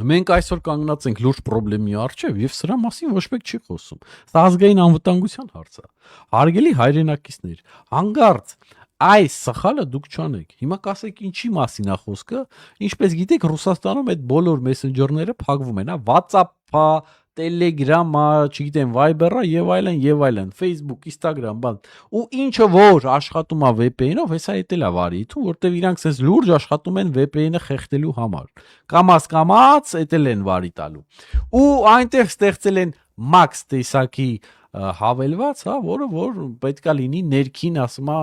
Մենք այսօր կանգնած ենք լուրջ խնդրի առջև եւ սրա մասին ոչ մեկ չի խոսում։ Սա ազգային անվտանգության հարց է։ Հարգելի հայրենակիցներ, հանգարց այս սխալը դուք չանեք։ Հիմա կասեք ինչի մասին է խոսքը։ Ինչպես գիտեք, Ռուսաստանում այդ բոլոր մեսենջերները փակվում են, հա, WhatsApp-ը, Telegram-ը, չգիտեմ, Viber-ը եւ այլն, Facebook, Instagram, բան։ Ու ինչը որ աշխատում է VPN-ով, հեսա էտել է վարիթում, որտեվ իրանք sense լուրջ աշխատում են VPN-ը խեղդելու համար։ Կամած էտել են վարի տալու։ Ու այնտեղ ստեղծել են Max տեսակի հավելված, հա, որը որ պետքա լինի ներքին, ասում է,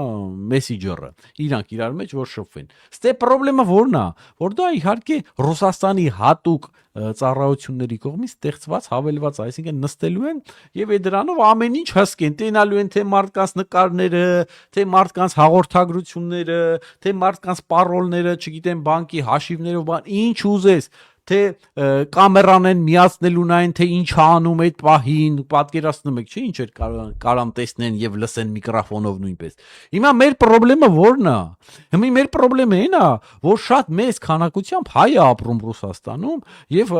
մեսենջերը։ Իրանք իրար մեջ որ շփվեն։ Ստե խնդրեմը որն է, որ դա իհարկե Ռուսաստանի հատուկ ծառայությունների կողմից ստեղծված հավելված, այսինքն նստելու են եւ դրանով ամեն ինչ հսկեն, տենալու են թե մարդկանց նկարները, թե մարդկանց հաղորդագրությունները, թե մարդկանց պարոլները, չգիտեմ, բանկի հաշիվներով, բան, ինչ ուզես, թե կամերան են միացնելու նայն, թե ինչ անում այդ պահին, պատկերացնում եք, չէ՞, ինչ էր կարան տեսնեն եւ լսեն միկրոֆոնով նույնպես։ Հիմա մեր խնդրեմը որն է։ Հիմա մեր խնդրեմը այն է, որ շատ մեծ քանակությամբ հայ է ապրում Ռուսաստանում եւ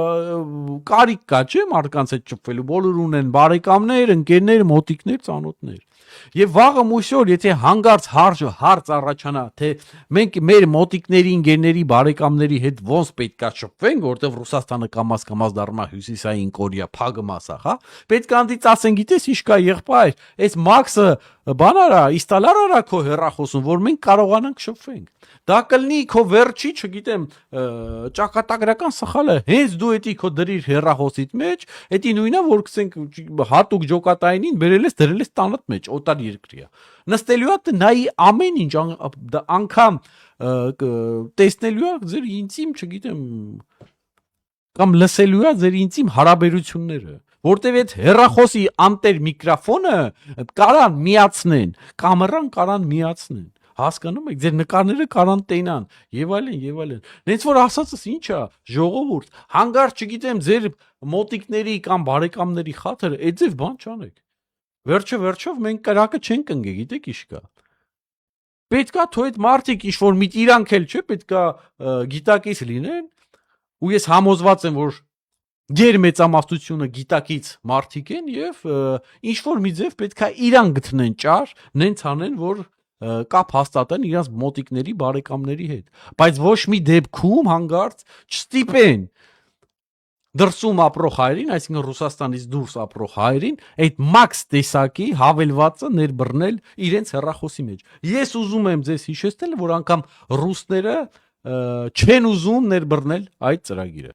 կարիք կա, չէ՞, մարդկանց հետ շփվելու, բոլոր ունեն բարեկամներ, ընկերներ, մոտիկներ, ծանոթներ։ Եվ վաղը մուսոր, եթե հանգարց հարց առաջանա, թե մենք մեր մոտիկների, ընկերների, բարեկամների հետ ոնց պետքա շփվենք, որտեվ Ռուսաստանը կամաց դառնա հյուսիսային Կորեա, փագմասա, հա։ Պետք է անդից ասեն, գիտես ինչ կա, եղբայր, այս Max-ը բան արա, ինստալար արա քո հեռախոսում, որ մենք կարողանանք շփվենք։ Դա կլինի քո վերջի, չգիտեմ, ճակատագրական սխալը, հենց դու էդի քո դրիր հեռախոսիդ մեջ, էդի նույնը, որ գսենք հատուկ ջոկատայինին դրել ես տանդ մեջ, օտար երկրիա։ Նստելու է նայի ամեն ինչ, անգամ տեսնելու է ձեր ինտիմ, չգիտեմ, կամ լսելու է ձեր ինտիմ հարաբերությունները, որտեվ այդ հեռախոսի անտեր միկրոֆոնը կարան միացնեն, կամերան կարան միացնեն, հասկանում եք, ձեր նկարները կարան տենան եւ այլն։ Նենց որ ասածս ինչ է, ժողովուրդ, հանգարց չգիտեմ ձեր մոտիկների կամ բարեկամների խաթր, այդ ձև բան չանեք։ Վերջով մենք կրակը չենք ընկե, գիտեք ինչ կա։ Պետքա թո այդ մարդիկ ինչ որ մի իրանք էլ չէ, պետքա գիտակից լինեն, ու ես համոզված եմ, որ գերմեծամասնությունը գիտակից մարդիկ են եւ ինչ որ մի ձև պետքա իրան գտնեն ճար, նենց անեն, որ կապ հաստատեն իրաց մոտիկների, բարեկամների հետ, բայց ոչ մի դեպքում հանգարց չստիպեն դրսում ապրող հայրին, այսինքն Ռուսաստանից դուրս ապրող հայրին, այդ Max տեսակի հավելվածը ներբռնել իրենց հեռախոսի մեջ։ Ես ուզում եմ ձեզ հիշեցնել, որ անգամ ռուսները չեն ուզում ներբռնել այդ ծրագիրը։